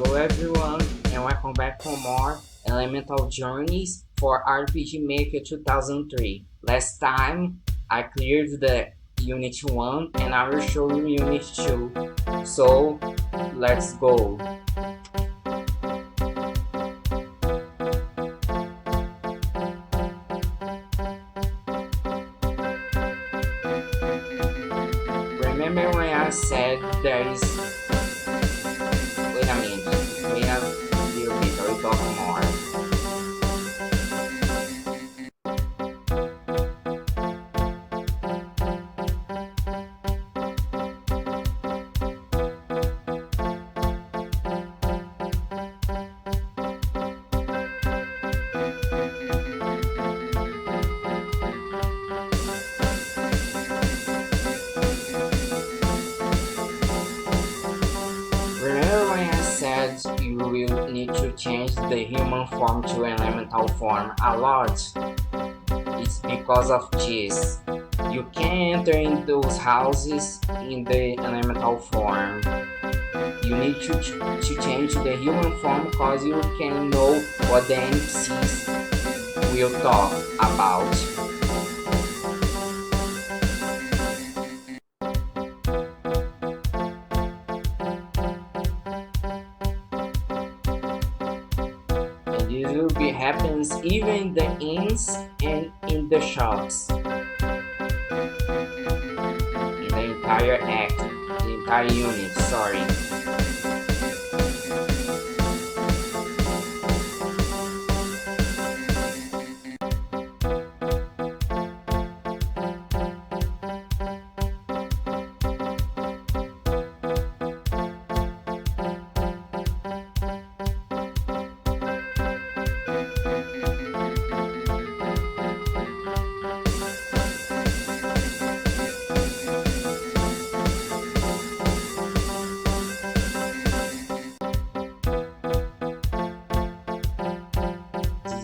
Hello everyone, and welcome back for more Elemental Journeys for RPG Maker 2003. Last time I cleared the Unit 1 and I will show you Unit 2. So let's go. Remember when I said there is... Wait a minute, wait a little bit, I will talk more. Remember when I said you will need to change the human form to elemental form a lot? It's because of this. You can enter in those houses in the elemental form. You need to change the human form because you can know what the NPCs will talk about. This will be happens even in the inns and in the shops. In the entire act, the entire unit, sorry.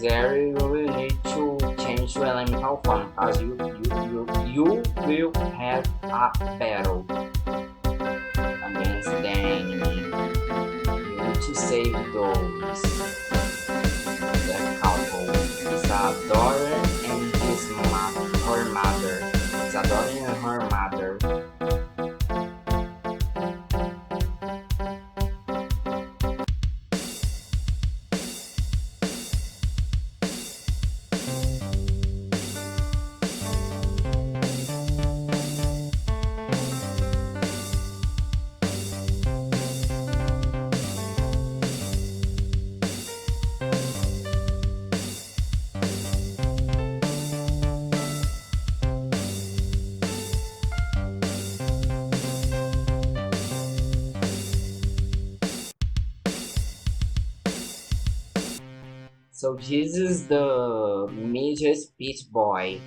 There you will need to change to elemental form because you will have a battle against the enemy. You need to save those. The couple is a daughter and her mother. It's a daughter and her mother. So this is the midget speech boy,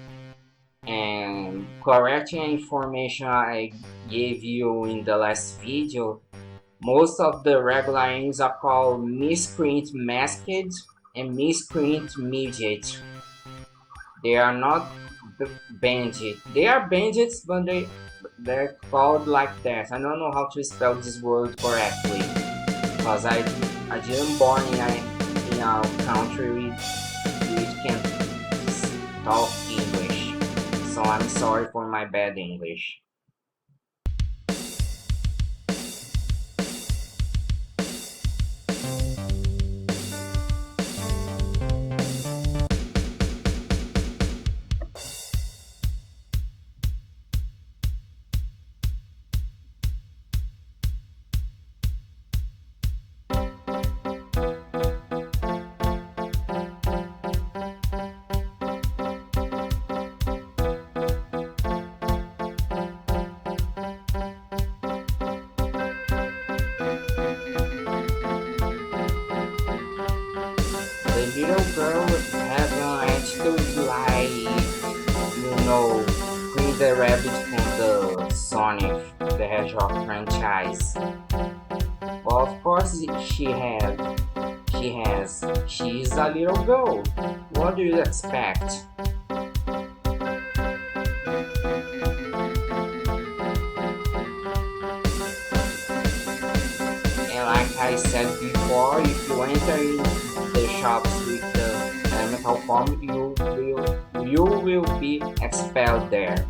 and correcting information I gave you in the last video, most of the regular names are called miscreant masked and miscreant midget. They are not bandit. They are bandits, but they're called like that. I don't know how to spell this word correctly because I didn't born in a country which can talk English, so I'm sorry for my bad English. The little girl has an attitude like, Queen the Rabbit from the Sonic the Hedgehog franchise. Well, of course she has. She's a little girl. What do you expect? And like I said before, if you enter in the shops with the elemental form, you will be expelled there.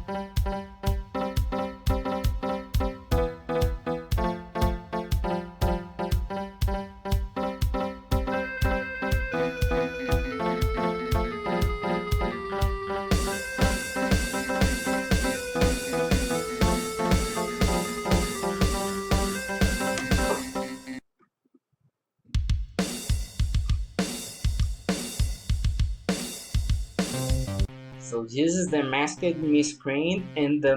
So this is the masked miscreant and the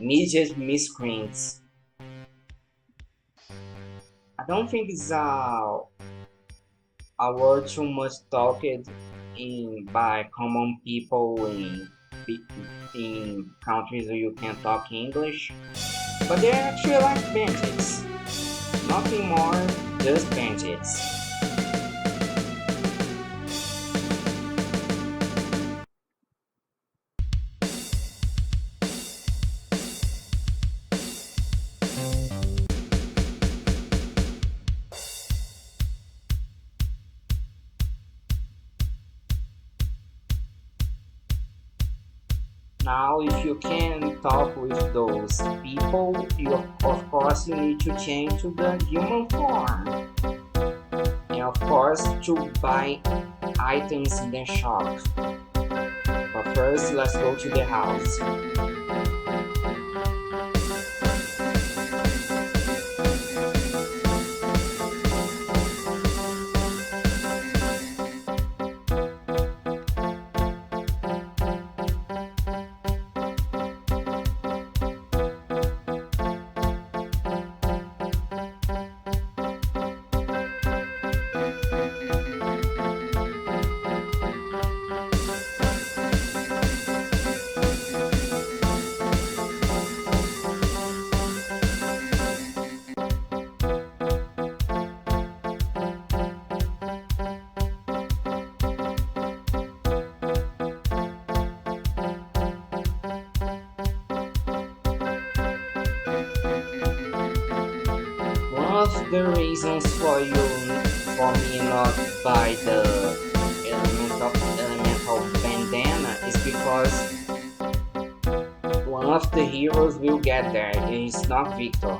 midget miscreants. I don't think it's a word too much talked in by common people in countries where you can talk English, but they're actually like bandits. Nothing more, just bandits. Now, if you can talk with those people, of course you need to change to the human form. And of course to buy items in the shop. But first, let's go to the house. One of the reasons for me not buy the elemental bandana is because one of the heroes will get there and it's not Victor.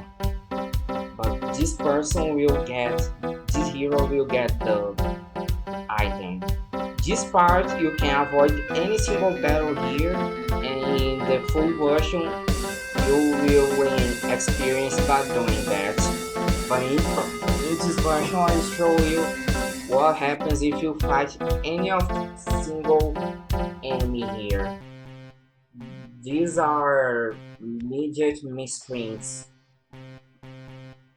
But this hero will get the item. This part you can avoid any single battle here, and in the full version you will experience by doing that. But in this version I show you what happens if you fight any of single enemy here. These are midget miscreants.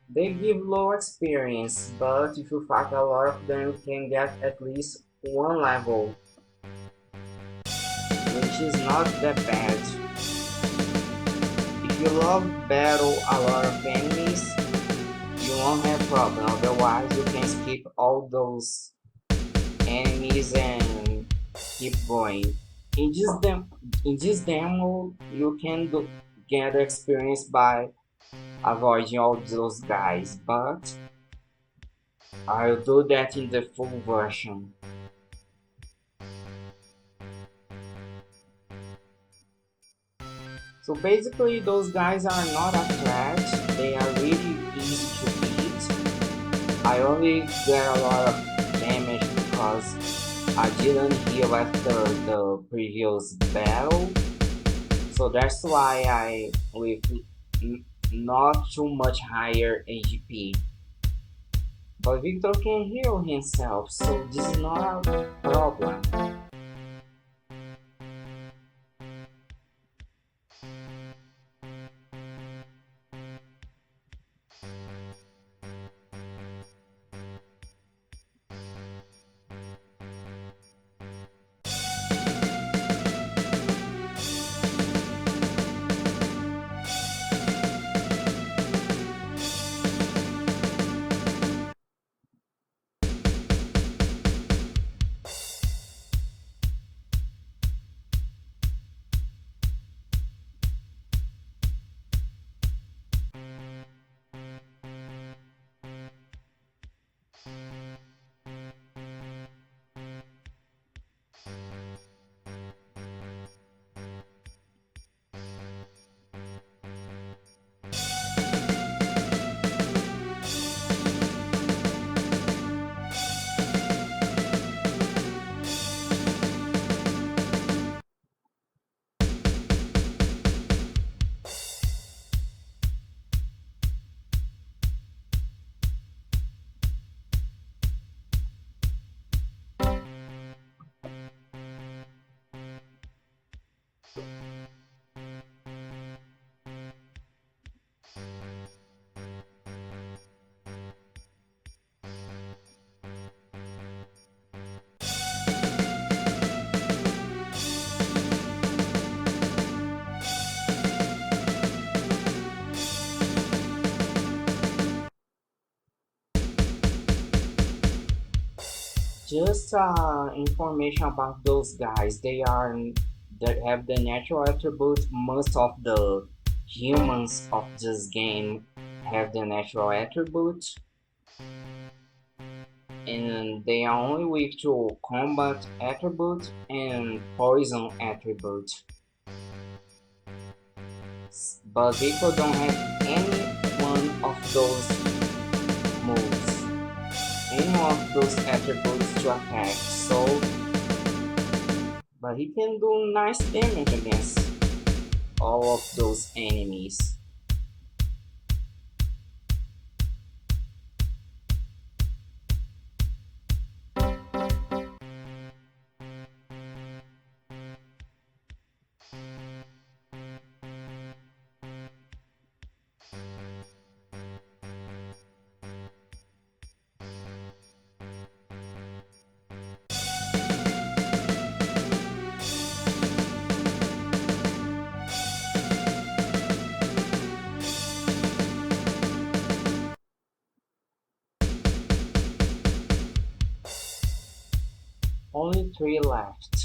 They give low experience, but if you fight a lot of them you can get at least one level, which is not that bad. If you love battle a lot of enemies, you won't have problem, otherwise you can skip all those enemies and keep going. In this demo you can get experience by avoiding all those guys, but I'll do that in the full version. So basically those guys are not a threat, they are really easy to beat. I only get a lot of damage because I didn't heal after the previous battle. So that's why I with not too much higher HP. But Victor can heal himself, so this is not a problem. Just information about those guys. They have the natural attributes. Most of the humans of this game have the natural attributes, and they are only weak to combat attribute and poison attribute. But people don't have any one of those moves, any of those attributes to attack. So, but he can do nice damage against all of those enemies. Only 3 left.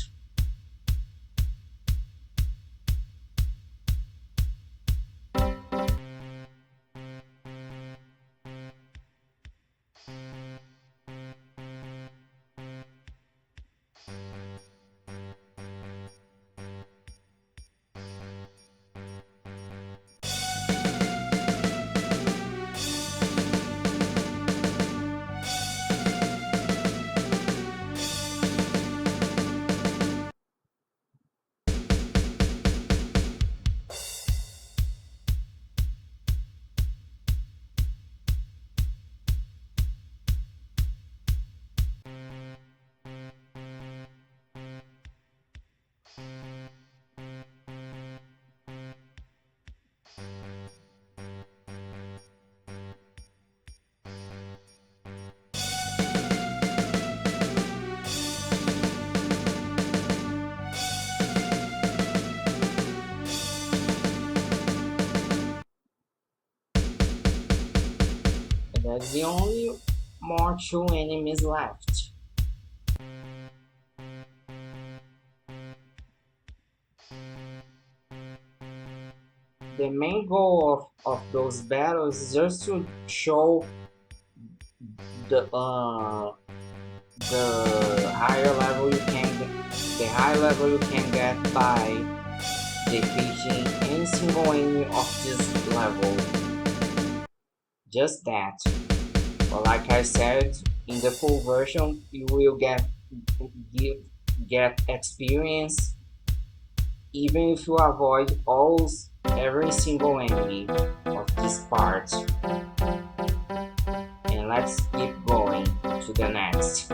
That's the only more 2 enemies left. The main goal of those battles is just to show the higher level you can get, the high level you can get by defeating any single enemy of this level. Just that. But like I said, in the full version you will get experience even if you avoid every single enemy of this part. And let's keep going to the next.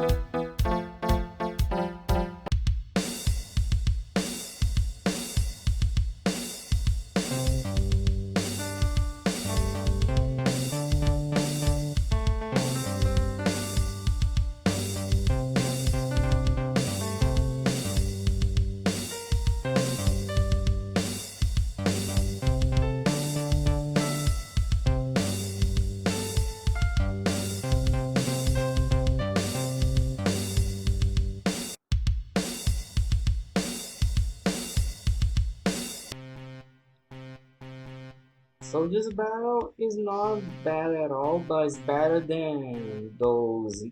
So this battle is not bad at all, but it's better than those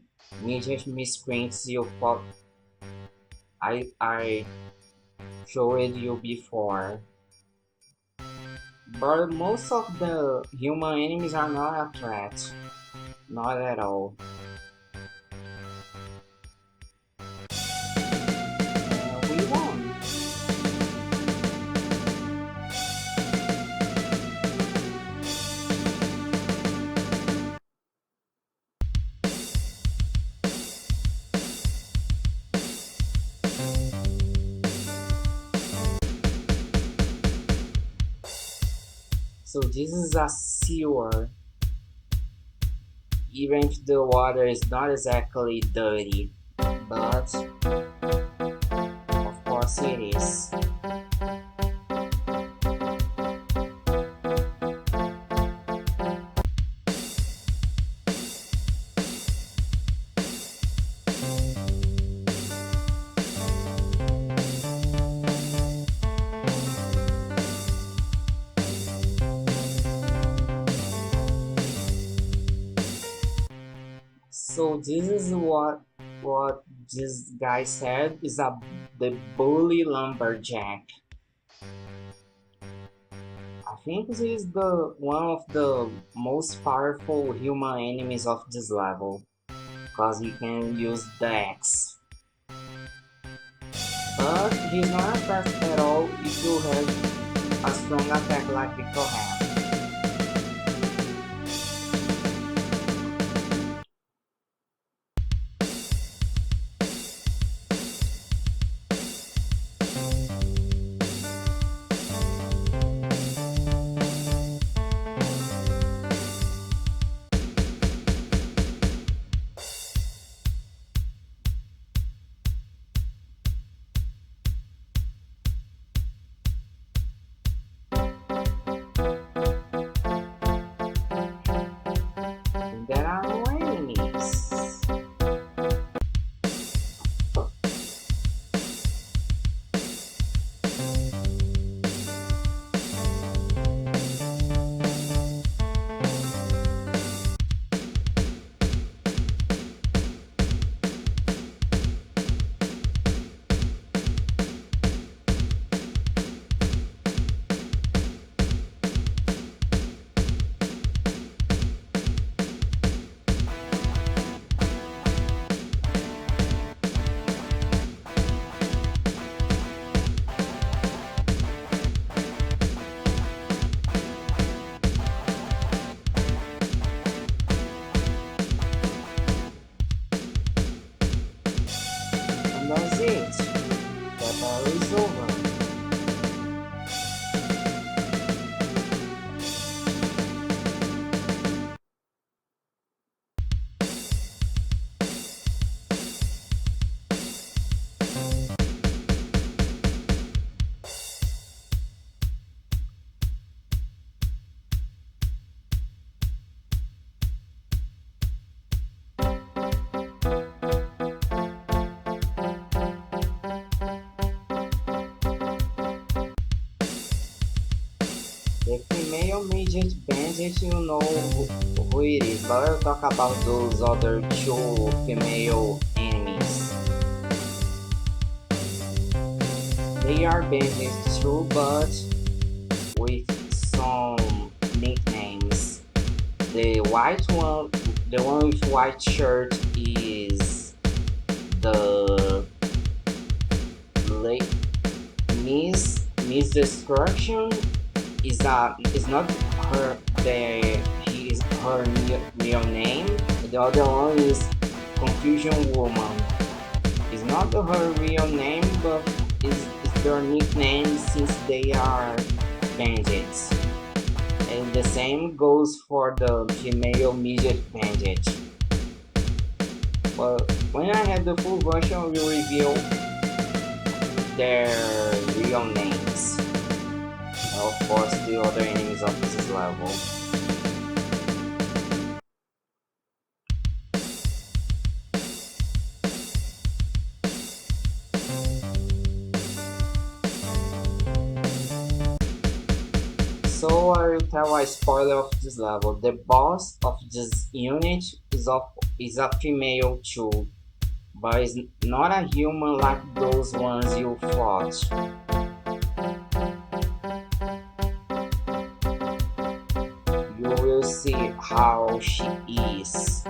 midget miscreants I showed you before. But most of the human enemies are not a threat, not at all. We won. So this is a sewer, even if the water is not exactly dirty, but of course it is. So this is what this guy said is the bully lumberjack. I think this is the one of the most powerful human enemies of this level, cause he can use the axe. But he's not fast at all if you have a strong attack like Victor has. And there are no enemies. And that's it. The battle is over. The female midget bandit, you know who it is, but I'll talk about those other two female enemies. They are bandits too, but with some nicknames. The one with white shirt is the late Miss Destruction. Is not her her real name. The other one is Confusion Woman. It's not her real name, but is their nickname since they are bandits. And the same goes for the female midget bandit. But when I have the full version, we reveal their real names. Of course, the other enemies of this level. So I will tell a spoiler of this level. The boss of this unit is a female too, but is not a human like those ones you fought. You will see how she is.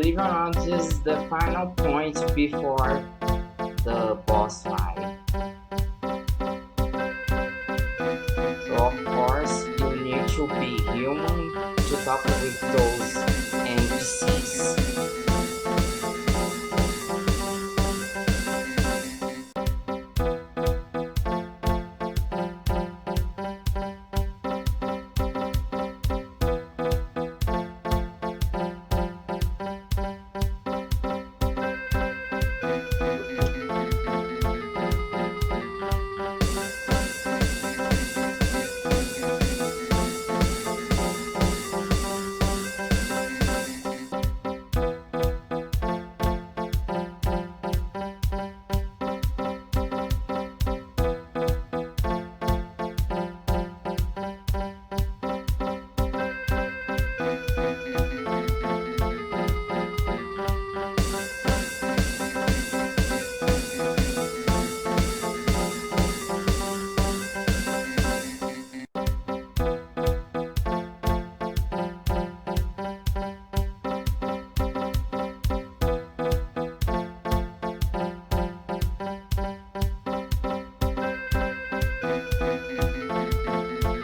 believe it or not, this is the final point before the boss fight. So of course you need to be human to talk with those NPCs.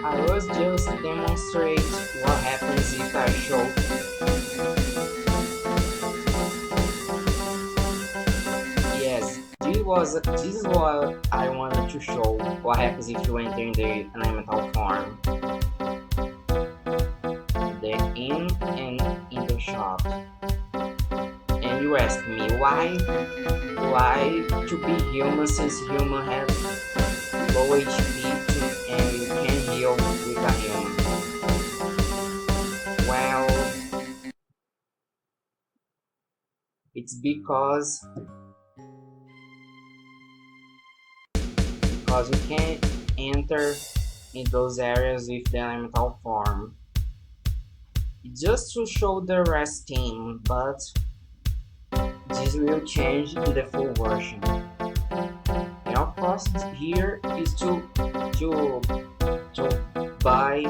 I was just demonstrate what happens if I show. Yes, this is what I wanted to show. What happens if you enter in the elemental form. The in and in the shop. And you ask me why to be human since human have low HP and you can heal with a human. Well, it's because you can't enter in those areas with the elemental form. Just to show the rest team, but this will change in the full version. And of course here is to buy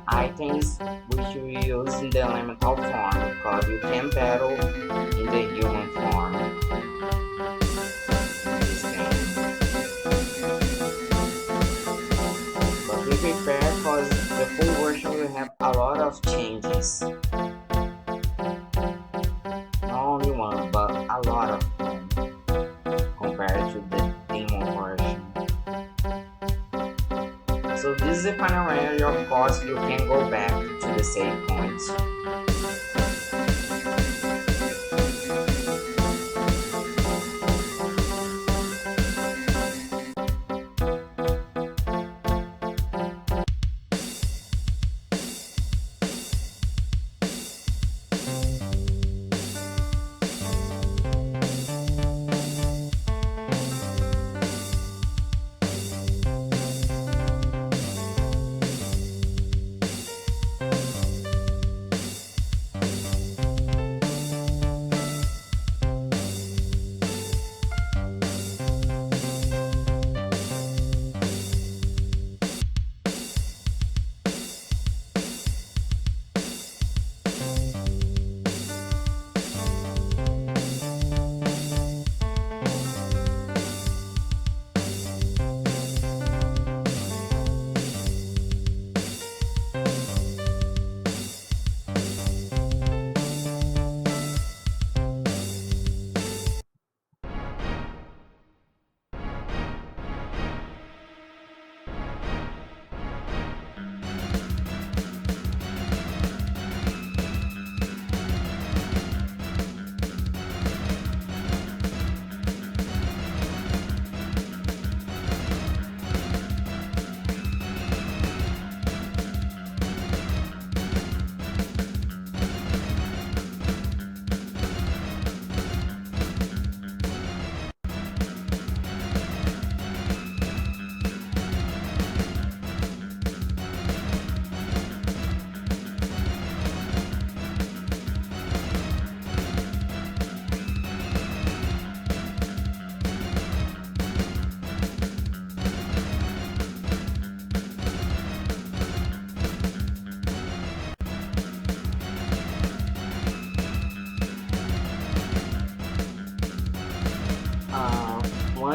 items which you use in the elemental form, because you can battle in the human form in this game. But be prepared because the full version will have a lot of changes. Not only one, but a lot of them compared to the demo version. So this is the final area. Of course you can go back to the save points.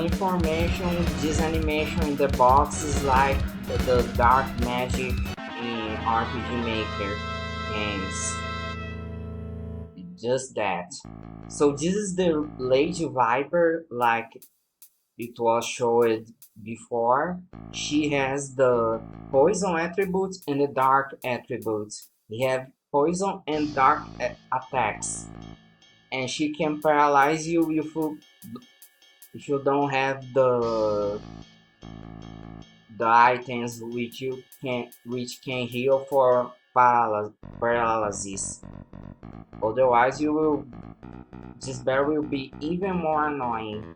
information, this animation in the box is like the dark magic in RPG Maker games. Just that. So this is the Lady Viper, like it was showed before. She has the poison attribute and the dark attribute. We have poison and dark attacks, and she can paralyze you if you don't have the items which can heal for paralysis. Otherwise, this battle will be even more annoying.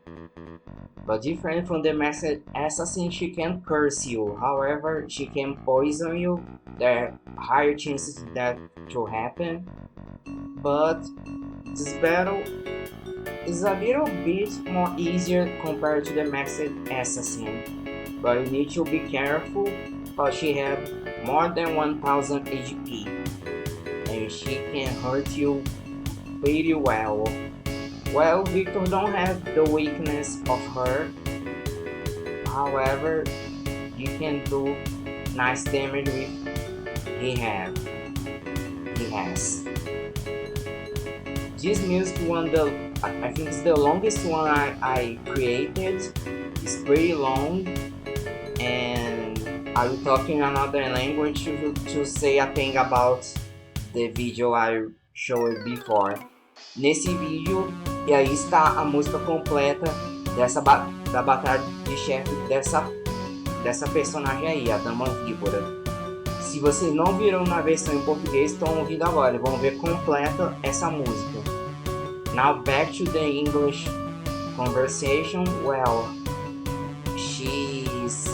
But different from the masked assassin, she can curse you. However, she can poison you. There are higher chances that to happen. But this battle is a little bit more easier compared to the masked assassin. But you need to be careful because she has more than 1000 HP. And she can hurt you pretty well. Well, Victor don't have the weakness of her. However, you can do nice damage with he has. This music one, I think it's the longest one I created. It's pretty long, and I will talk in another language to say a thing about the video I showed before. Nesse vídeo, e aí está a música completa da batalha de chefe dessa personagem aí, a Dama Víbora. Se vocês não viram na versão em português, estão ouvindo agora, vão ver completa essa música. Now back to the English conversation. Well, she's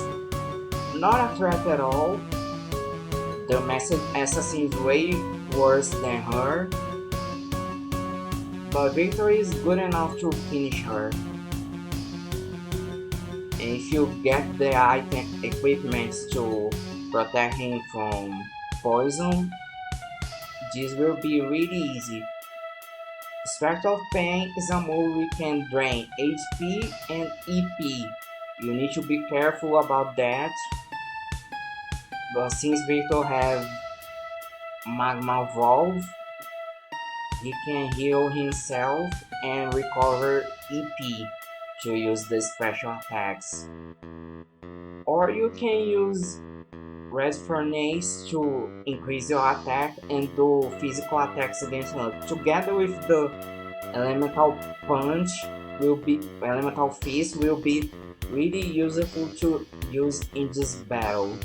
not a threat at all. The masked assassin is way worse than her. But Victor is good enough to finish her. And if you get the item equipment to protect him from poison, this will be really easy. Spectre of Pain is a move we can drain HP and EP. You need to be careful about that. But since Victor have Magma Valve, he can heal himself and recover EP to use the special attacks. Or you can use Red Furnace to increase your attack and do physical attacks against him. Together with the Elemental Punch Elemental Fist will be really useful to use in this battle.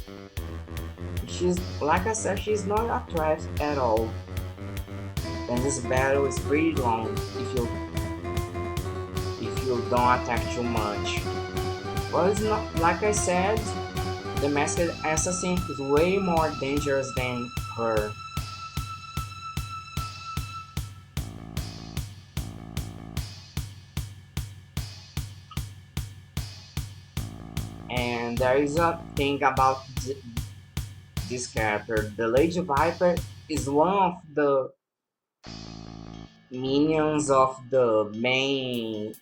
Like I said, she's not a threat at all. And this battle is pretty long if you don't attack too much. But it's not, like I said, the masked assassin is way more dangerous than her. And there is a thing about this character. The Lady Viper is one of the minions of the main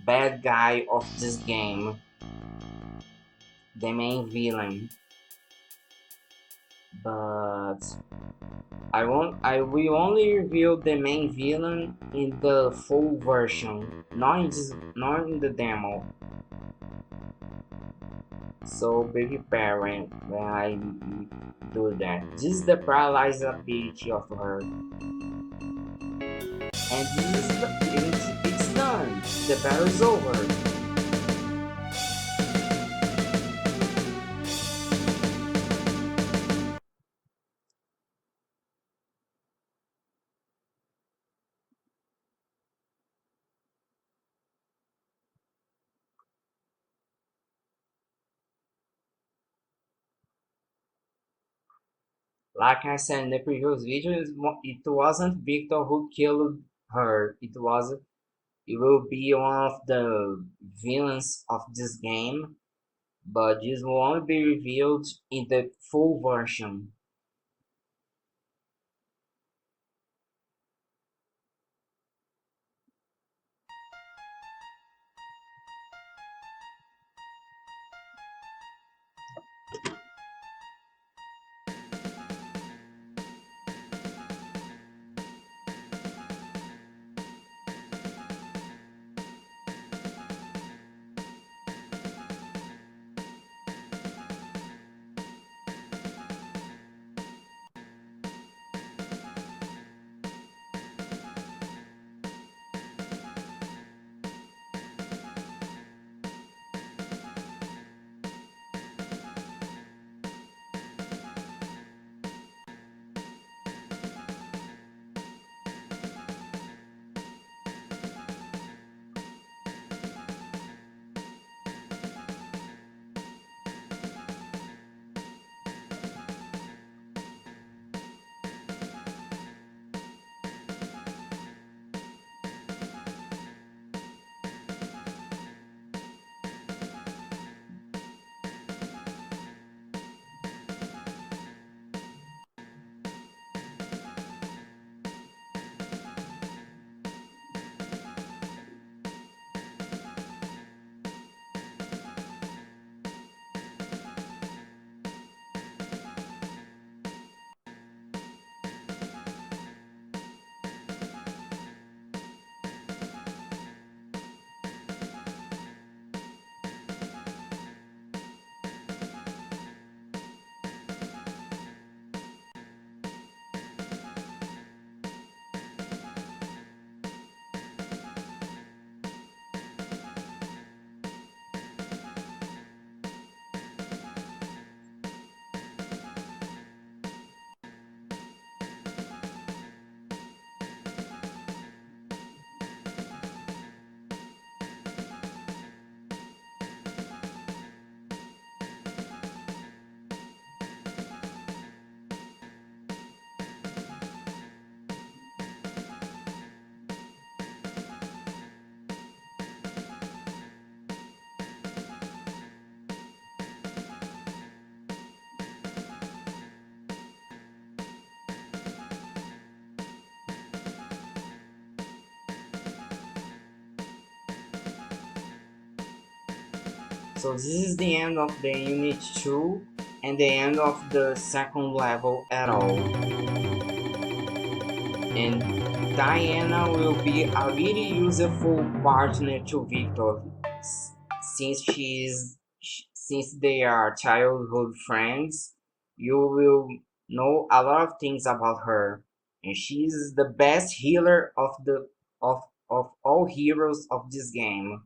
bad guy of this game, the main villain. But I will only reveal the main villain in the full version, not in the demo. So be prepared when I do that. This is the paralyzed ability of her. And it's done. The battle is over. Like I said in the previous video, it wasn't Victor who killed her. It will be one of the villains of this game, but this will only be revealed in the full version. So this is the end of the unit 2 and the end of the second level at all. And Diana will be a really useful partner to Victor since since they are childhood friends. You will know a lot of things about her, and she's the best healer of all heroes of this game.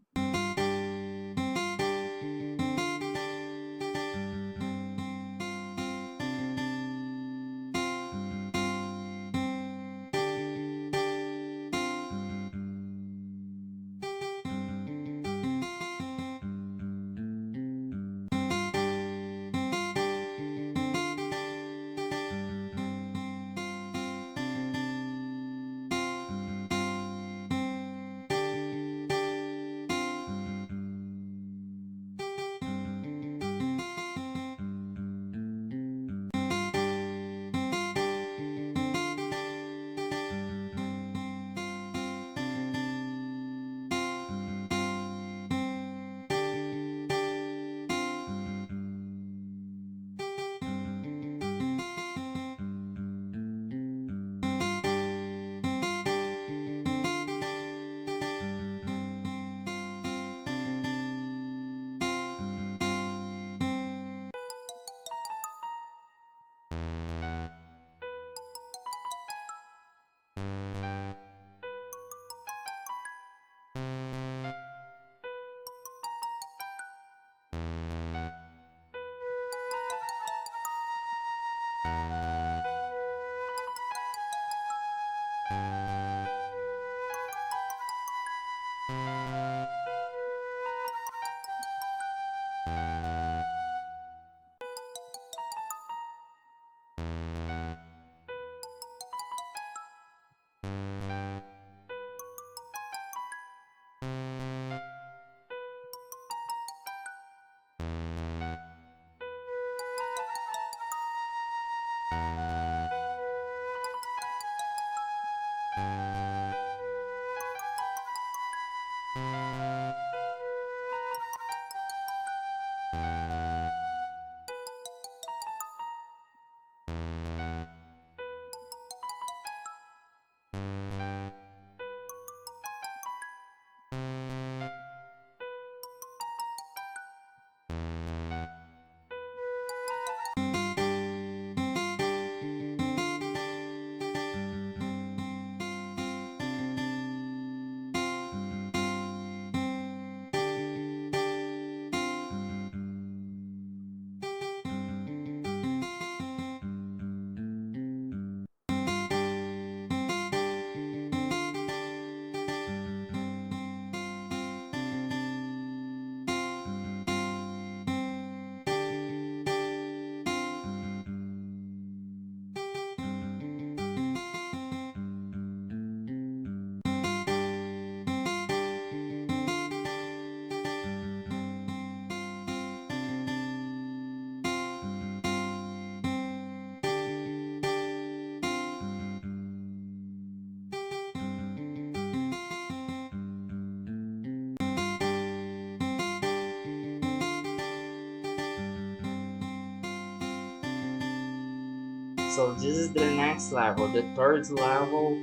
So this is the next level, the third level,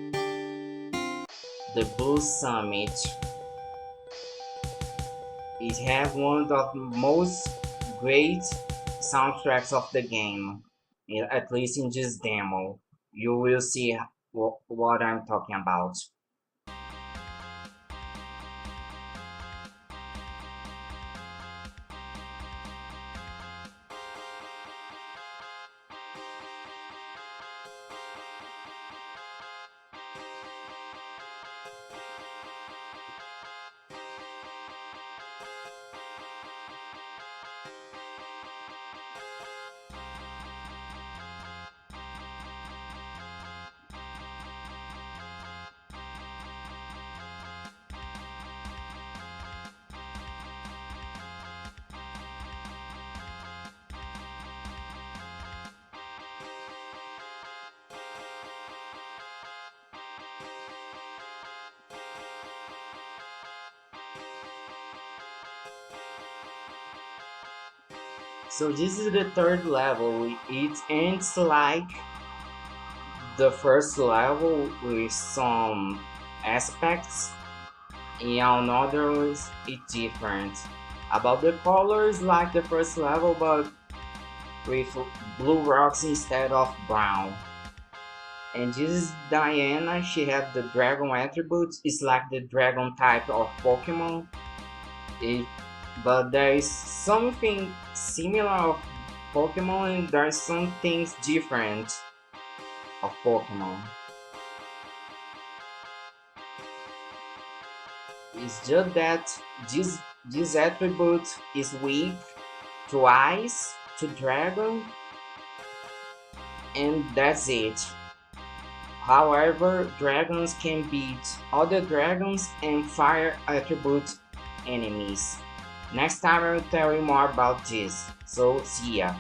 the Blue Summit. It has one of the most great soundtracks of the game, at least in this demo. You will see what I'm talking about. So this is the third level. It ends like the first level with some aspects, and on others it's different. About the colors, like the first level, but with blue rocks instead of brown. And this is Diana. She has the dragon attributes. It's like the dragon type of Pokemon. It, but there is something similar of Pokemon, and there are some things different of Pokemon. It's just that this attribute is weak to ice, to dragon, and that's it. However, dragons can beat other dragons and fire attribute enemies. Next time I will tell you more about this. So see ya.